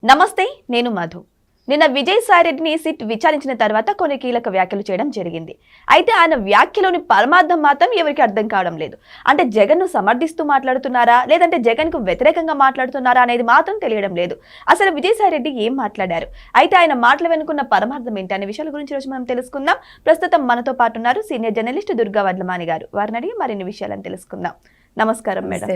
నమస్తే, నేను మధు. నిన్న విజయసాయిరెడ్డిని సిట్ విచారించిన తర్వాత కొన్ని కీలక వ్యాఖ్యలు చేయడం జరిగింది. అయితే ఆయన వ్యాఖ్యలోని పరమార్థం మాత్రం ఎవరికి అర్థం కావడం లేదు. అంటే జగన్ను సమర్థిస్తూ మాట్లాడుతున్నారా, లేదంటే జగన్కు వ్యతిరేకంగా మాట్లాడుతున్నారా అనేది మాత్రం తెలియడం లేదు. అసలు విజయసాయిరెడ్డి ఏం మాట్లాడారు, అయితే ఆయన మాటలు వెనుకున్న పరమార్థం ఏంటి అనే విషయాల గురించి రోజు మనం తెలుసుకుందాం. ప్రస్తుతం మనతో పాటు ఉన్నారు సీనియర్ జర్నలిస్ట్ దుర్గా వడ్లమాని గారు. వారిని అడిగి మరిన్ని విషయాలను తెలుసుకుందాం. నమస్కారం మేడం.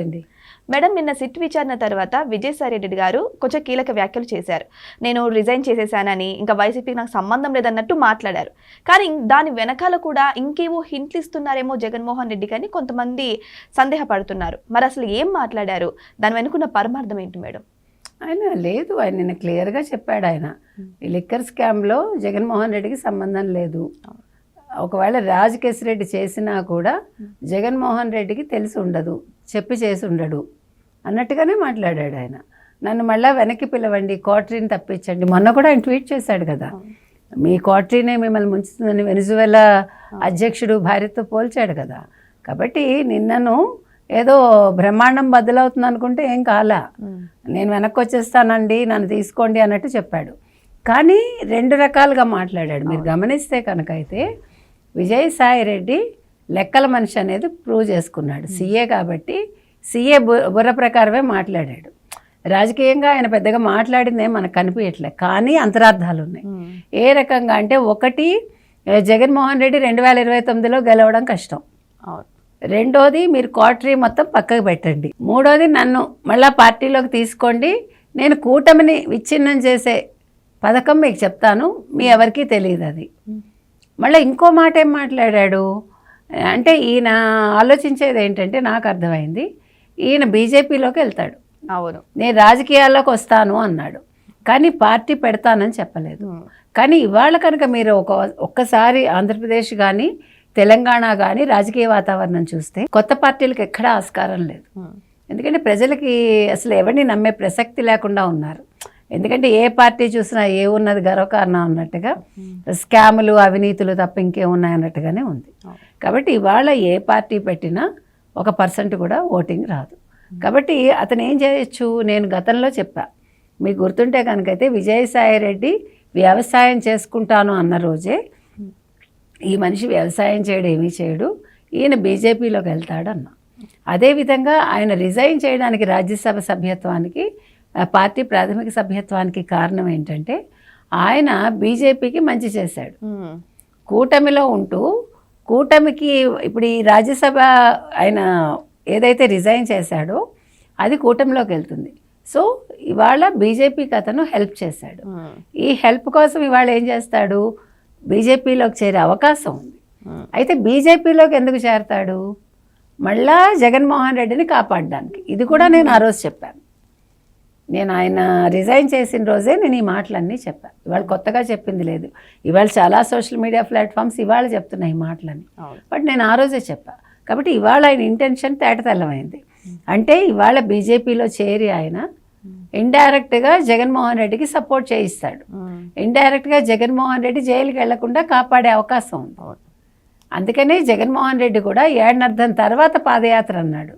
మేడం, నిన్న సిట్ విచారణ తర్వాత విజయసాయిరెడ్డి గారు కొంచెం కీలక వ్యాఖ్యలు చేశారు. నేను రిజైన్ చేసేసానని, ఇంకా వైసీపీకి నాకు సంబంధం లేదన్నట్టు మాట్లాడారు. కానీ దాని వెనకాల కూడా ఇంకేవో హింట్లు ఇస్తున్నారేమో జగన్మోహన్ రెడ్డికి అని కొంతమంది సందేహపడుతున్నారు. మరి అసలు ఏం మాట్లాడారు, దాని వెనుకున్న పరమార్థం ఏంటి మేడం? ఆయన నిన్న క్లియర్గా చెప్పాడు. ఆయన ఈ లిక్కర్ స్కామ్లో జగన్మోహన్ రెడ్డికి సంబంధం లేదు. ఒకవేళ రాజకేశ్వరెడ్డి చేసినా కూడా జగన్మోహన్ రెడ్డికి తెలిసి ఉండదు, చెప్పి చేసి ఉండడు అన్నట్టుగానే మాట్లాడాడు ఆయన. నన్ను మళ్ళీ వెనక్కి పిలవండి, క్వార్టరీని తప్పించండి. మొన్న కూడా ఆయన ట్వీట్ చేశాడు కదా, మీ క్వార్టరీనే మిమ్మల్ని ముంచుతుందని వెనిజువెలా అధ్యక్షుడు భార్యతో పోల్చాడు కదా. కాబట్టి నిన్నను ఏదో బ్రహ్మాండం బద్దలవుతుంది అనుకుంటే ఏం కాలా, నేను వెనక్కి వచ్చేస్తానండి, నన్ను తీసుకోండి అన్నట్టు చెప్పాడు. కానీ రెండు రకాలుగా మాట్లాడాడు. మీరు గమనిస్తే కనుక అయితే విజయసాయిరెడ్డి లెక్కల మనిషి అనేది ప్రూవ్ చేసుకున్నాడు. సీఏ కాబట్టి సీఏ బుర్ర ప్రకారమే మాట్లాడాడు. రాజకీయంగా ఆయన పెద్దగా మాట్లాడిందే మనకు కనిపించట్లే, కానీ అంతరార్థాలు ఉన్నాయి. ఏ రకంగా అంటే, ఒకటి, జగన్మోహన్ రెడ్డి 2029లో గెలవడం కష్టం. రెండోది, మీరు క్వార్టరీ మొత్తం పక్కకు పెట్టండి. మూడోది, నన్ను మళ్ళా పార్టీలోకి తీసుకోండి, నేను కూటమిని విచ్ఛిన్నం చేసే పథకం మీకు చెప్తాను, మీ ఎవరికీ తెలియదు అది. మళ్ళీ ఇంకో మాట ఏం మాట్లాడాడు అంటే, ఈయన ఆలోచించేది ఏంటంటే, నాకు అర్థమైంది, ఈయన బీజేపీలోకి వెళ్తాడు. అవును, నేను రాజకీయాల్లోకి వస్తాను అన్నాడు, కానీ పార్టీ పెడతానని చెప్పలేదు. కానీ ఇవాళ కనుక మీరు ఒక్కసారి ఆంధ్రప్రదేశ్ కానీ తెలంగాణ కానీ రాజకీయ వాతావరణం చూస్తే కొత్త పార్టీలకు ఎక్కడా ఆస్కారం లేదు. ఎందుకంటే ప్రజలకి అసలు ఎవరిని నమ్మే ప్రసక్తి లేకుండా ఉన్నారు. ఎందుకంటే ఏ పార్టీ చూసినా ఏ ఉన్నది గర్వకారణం అన్నట్టుగా, స్కాములు అవినీతులు తప్ప ఇంకేమున్నాయి అన్నట్టుగానే ఉంది. కాబట్టి ఇవాళ ఏ పార్టీ పెట్టినా 1% కూడా ఓటింగ్ రాదు. కాబట్టి అతను ఏం చేయొచ్చు, నేను గతంలో చెప్పా, మీకు గుర్తుంటే కనుకైతే విజయసాయిరెడ్డి వ్యవసాయం చేసుకుంటాను అన్న రోజే, ఈ మనిషి వ్యవసాయం చేయడం ఏమీ చేయడు, ఈయన బీజేపీలోకి వెళ్తాడన్న. అదేవిధంగా ఆయన రిజైన్ చేయడానికి రాజ్యసభ సభ్యత్వానికి, పార్టీ ప్రాథమిక సభ్యత్వానికి కారణం ఏంటంటే, ఆయన బీజేపీకి మంచి చేశాడు. కూటమిలో ఉంటూ కూటమికి ఇప్పుడు ఈ రాజ్యసభ ఆయన ఏదైతే రిజైన్ చేశాడో అది కూటమిలోకి వెళ్తుంది. సో ఇవాళ బీజేపీకి అతను హెల్ప్ చేశాడు. ఈ హెల్ప్ కోసం ఇవాళ ఏం చేస్తాడు, బీజేపీలోకి చేరే అవకాశం ఉంది. అయితే బీజేపీలోకి ఎందుకు చేరతాడు, మళ్ళా జగన్మోహన్ రెడ్డిని కాపాడడానికి. ఇది కూడా నేను ఆ రోజు చెప్పాను. నేను ఆయన రిజైన్ చేసిన రోజే నేను ఈ మాటలన్నీ చెప్పాను. ఇవాళ కొత్తగా చెప్పింది లేదు. ఇవాళ చాలా సోషల్ మీడియా ప్లాట్ఫామ్స్ ఇవాళ చెప్తున్నాయి ఈ మాటలని, బట్ నేను ఆ రోజే చెప్పాను. కాబట్టి ఇవాళ ఆయన ఇంటెన్షన్ తేటతెల్లమైంది. అంటే ఇవాళ బీజేపీలో చేరి ఆయన ఇండైరెక్ట్గా జగన్మోహన్ రెడ్డికి సపోర్ట్ చేయిస్తాడు. ఇండైరెక్ట్గా జగన్మోహన్ రెడ్డి జైలుకి వెళ్లకుండా కాపాడే అవకాశం ఉంది. అందుకనే జగన్మోహన్ రెడ్డి కూడా ఏడనర్థం తర్వాత పాదయాత్ర అన్నాడు.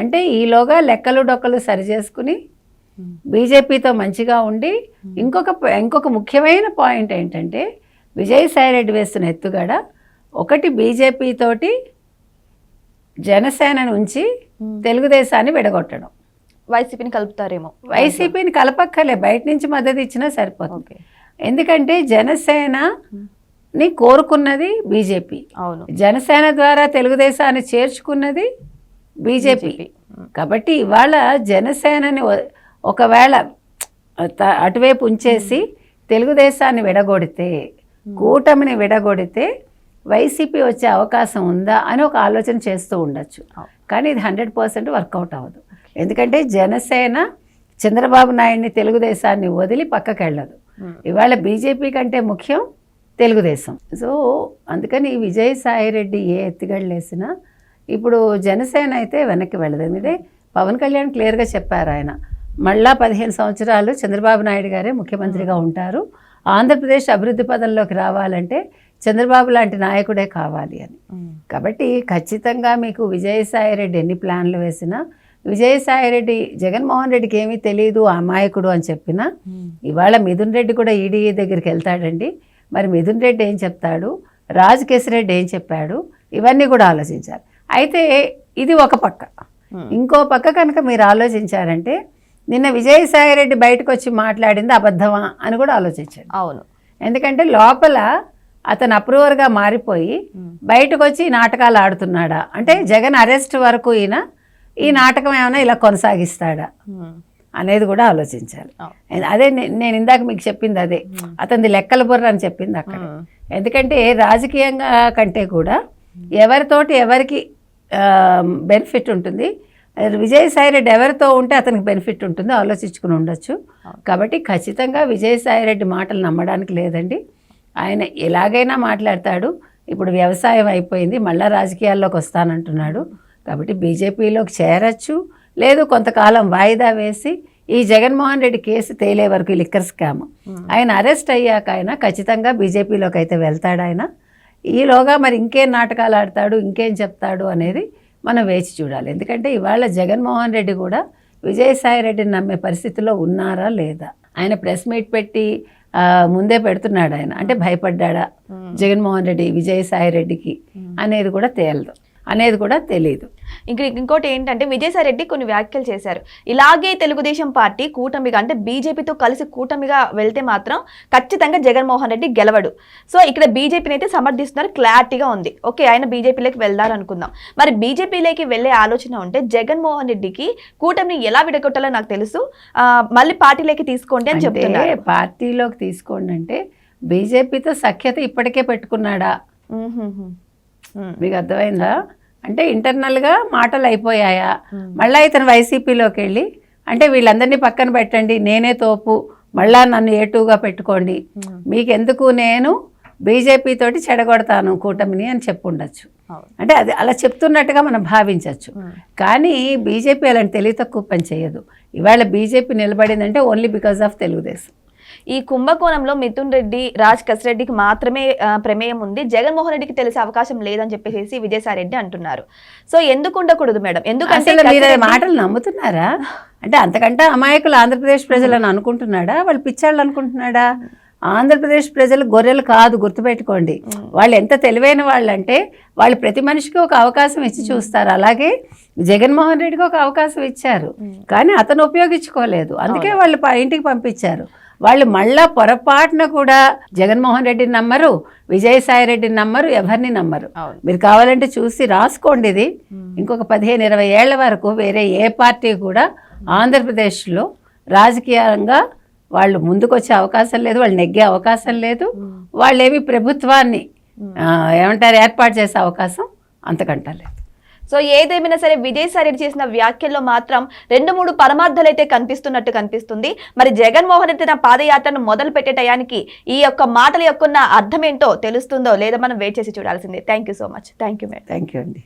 అంటే ఈలోగా లెక్కలు డొక్కలు సరి చేసుకుని బీజేపీతో మంచిగా ఉండి, ఇంకొక ముఖ్యమైన పాయింట్ ఏంటంటే, విజయసాయిరెడ్డి వేస్తున్న ఎత్తుగడ ఒకటి, బీజేపీ తోటి జనసేన నుంచి తెలుగుదేశాన్ని విడగొట్టడం. వైసీపీని కలుపుతారేమో. వైసీపీని కలపక్కలే, బయట నుంచి మద్దతు ఇచ్చినా సరిపోతుంది. ఎందుకంటే జనసేనని కోరుకున్నది బీజేపీ, జనసేన ద్వారా తెలుగుదేశాన్ని చేర్చుకున్నది బీజేపీ. కాబట్టి ఇవాళ జనసేనని ఒకవేళ అటువైపు ఉంచేసి తెలుగుదేశాన్ని విడగొడితే, కూటమిని విడగొడితే వైసీపీ వచ్చే అవకాశం ఉందా అని ఒక ఆలోచన చేస్తూ ఉండొచ్చు. కానీ ఇది 100% వర్కౌట్ అవ్వదు. ఎందుకంటే జనసేన చంద్రబాబు నాయుడిని, తెలుగుదేశాన్ని వదిలి పక్కకి వెళ్ళదు. ఇవాళ బీజేపీ కంటే ముఖ్యం తెలుగుదేశం. సో అందుకని విజయసాయిరెడ్డి ఏ ఎత్తుగడలు వేసినా ఇప్పుడు జనసేన అయితే వెనక్కి వెళ్ళదు. ఎందుకంటే పవన్ కళ్యాణ్ క్లియర్గా చెప్పారు, ఆయన మళ్ళా 15 సంవత్సరాలు చంద్రబాబు నాయుడు గారే ముఖ్యమంత్రిగా ఉంటారు, ఆంధ్రప్రదేశ్ అభివృద్ధి పదంలోకి రావాలంటే చంద్రబాబు లాంటి నాయకుడే కావాలి అని. కాబట్టి ఖచ్చితంగా మీకు విజయసాయిరెడ్డి ఎన్ని ప్లాన్లు వేసినా విజయసాయి రెడ్డి జగన్మోహన్ రెడ్డికి ఏమీ తెలియదు అమాయకుడు అని చెప్పినా ఇవాళ మిథున్ రెడ్డి కూడా ఈడీ దగ్గరికి వెళ్తాడండి. మరి మిథున్ రెడ్డి ఏం చెప్తాడు, రాజ్ కేశిరెడ్డి ఏం చెప్పాడు, ఇవన్నీ కూడా ఆలోచించాలి. అయితే ఇది ఒక పక్క. ఇంకో పక్క కనుక మీరు ఆలోచించారంటే నిన్న విజయసాయి రెడ్డి బయటకు వచ్చి మాట్లాడింది అబద్ధమా అని కూడా ఆలోచించండి. అవును, ఎందుకంటే లోపల అతను అప్రూవర్గా మారిపోయి బయటకు వచ్చి ఈ నాటకాలు ఆడుతున్నాడా అంటే జగన్ అరెస్ట్ వరకు ఈ నాటకం ఏమైనా ఇలా కొనసాగిస్తాడా అనేది కూడా ఆలోచించాలి. అదే నేను ఇందాక మీకు చెప్పింది అదే, అతనిది లెక్కల బుర్ర అని చెప్పింది అక్కడ. ఎందుకంటే రాజకీయంగా కంటే కూడా ఎవరితోటి ఎవరికి బెనిఫిట్ ఉంటుంది, విజయసాయి రెడ్డి ఎవరితో ఉంటే అతనికి బెనిఫిట్ ఉంటుందో ఆలోచించుకుని ఉండొచ్చు. కాబట్టి ఖచ్చితంగా విజయసాయి రెడ్డి మాటలు నమ్మడానికి లేదండి. ఆయన ఎలాగైనా మాట్లాడతాడు. ఇప్పుడు వ్యవసాయం అయిపోయింది, మళ్ళీ రాజకీయాల్లోకి వస్తానంటున్నాడు. కాబట్టి బీజేపీలోకి చేరచ్చు, లేదు కొంతకాలం వాయిదా వేసి ఈ జగన్మోహన్ రెడ్డి కేసు తేలే వరకు లిక్కర్ స్కామ్ ఆయన అరెస్ట్ అయ్యాక ఆయన ఖచ్చితంగా బీజేపీలోకి అయితే వెళ్తాడు. ఆయన ఈలోగా మరి ఇంకేం నాటకాలు ఆడతాడు, ఇంకేం చెప్తాడు అనేది మనం వేచి చూడాలి. ఎందుకంటే ఇవాళ జగన్మోహన్ రెడ్డి కూడా విజయసాయి రెడ్డిని నమ్మే పరిస్థితిలో ఉన్నారా లేదా, ఆయన ప్రెస్ మీట్ పెట్టి ముందే పెడుతున్నాడు ఆయన, అంటే భయపడ్డా జగన్మోహన్ రెడ్డి విజయసాయి రెడ్డికి అనేది కూడా తేలదు, అనేది కూడా తెలియదు. ఇంకోటి ఏంటంటే విజయసాయి రెడ్డి కొన్ని వ్యాఖ్యలు చేశారు. ఇలాగే తెలుగుదేశం పార్టీ కూటమిగా అంటే బీజేపీతో కలిసి కూటమిగా వెళ్తే మాత్రం ఖచ్చితంగా జగన్మోహన్ రెడ్డి గెలవడు. సో ఇక్కడ బీజేపీని అయితే సమర్థిస్తున్నారు, క్లారిటీగా ఉంది. ఓకే, ఆయన బీజేపీలోకి వెళ్దారనుకుందాం. మరి బీజేపీలోకి వెళ్లే ఆలోచన ఉంటే జగన్మోహన్ రెడ్డికి కూటమిని ఎలా విడగొట్టాలో నాకు తెలుసు, మళ్ళీ పార్టీలోకి తీసుకోండి అని చెప్తున్నారు. పార్టీలోకి తీసుకోండి అంటే బీజేపీతో సఖ్యత ఇప్పటికే పెట్టుకున్నాడా మీకు అర్థమైందా? అంటే ఇంటర్నల్గా మాటలు అయిపోయాయా, మళ్ళీ ఇతను వైసీపీలోకి వెళ్ళి అంటే వీళ్ళందరినీ పక్కన పెట్టండి, నేనే తోపు, మళ్ళా నన్ను ఏటూగా పెట్టుకోండి, మీకెందుకు, నేను బీజేపీ తోటి చెడగొడతాను కూటమిని అని చెప్పుండొచ్చు. అంటే అది అలా చెప్తున్నట్టుగా మనం భావించవచ్చు. కానీ బీజేపీ అలాంటి తెలివి తక్కువ పని చేయదు. ఇవాళ BJP నిలబడిందంటే only because of Telugu Desam. ఈ కుంభకోణంలో మిథున్ రెడ్డి, రాజ్ కేశిరెడ్డికి మాత్రమే ప్రమేయం ఉంది, జగన్మోహన్ రెడ్డికి తెలిసే అవకాశం లేదని చెప్పేసి విజయసాయి రెడ్డి అంటున్నారు. సో ఎందుకు ఉండకూడదు మేడం? ఎందుకంటే మీరు మాటలు నమ్ముతున్నారా? అంటే అంతకంటే అమాయకులు ఆంధ్రప్రదేశ్ ప్రజలను అనుకుంటున్నాడా, వాళ్ళు పిచ్చాళ్ళు అనుకుంటున్నాడా? ఆంధ్రప్రదేశ్ ప్రజలు గొర్రెలు కాదు, గుర్తుపెట్టుకోండి. వాళ్ళు ఎంత తెలివైన వాళ్ళు అంటే వాళ్ళు ప్రతి మనిషికి ఒక అవకాశం ఇచ్చి చూస్తారు. అలాగే జగన్మోహన్ రెడ్డికి ఒక అవకాశం ఇచ్చారు, కానీ అతను ఉపయోగించుకోలేదు, అందుకే వాళ్ళు ఇంటికి పంపించారు. వాళ్ళు మళ్ళా పొరపాటున కూడా జగన్మోహన్ రెడ్డిని నమ్మరు, విజయసాయి రెడ్డిని నమ్మరు, ఎవరిని నమ్మరు. మీరు కావాలంటే చూసి రాసుకోండి. ఇది ఇంకొక 15-20 ఏళ్ల వరకు వేరే ఏ పార్టీ కూడా ఆంధ్రప్రదేశ్లో రాజకీయంగా వాళ్ళు ముందుకొచ్చే అవకాశం లేదు, వాళ్ళు నెగ్గే అవకాశం లేదు, వాళ్ళేమి ప్రభుత్వాన్ని ఏమంటారు ఏర్పాటు చేసే అవకాశం అంతకంటా లేదు. సో ఏదేమైనా సరే విజయసాయి రెడ్డి చేసిన వ్యాఖ్యల్లో మాత్రం 2-3 పరమార్థాలు అయితే కనిపిస్తుంది. మరి జగన్మోహన్ రెడ్డి తన పాదయాత్రను మొదలు పెట్టే టయానికి ఈ యొక్క మాటల యొక్క అర్థం ఏంటో తెలుస్తుందో లేదో మనం వెయిట్ చేసి చూడాల్సిందే. Thank you so much. Thank you madam. Thank you అండి.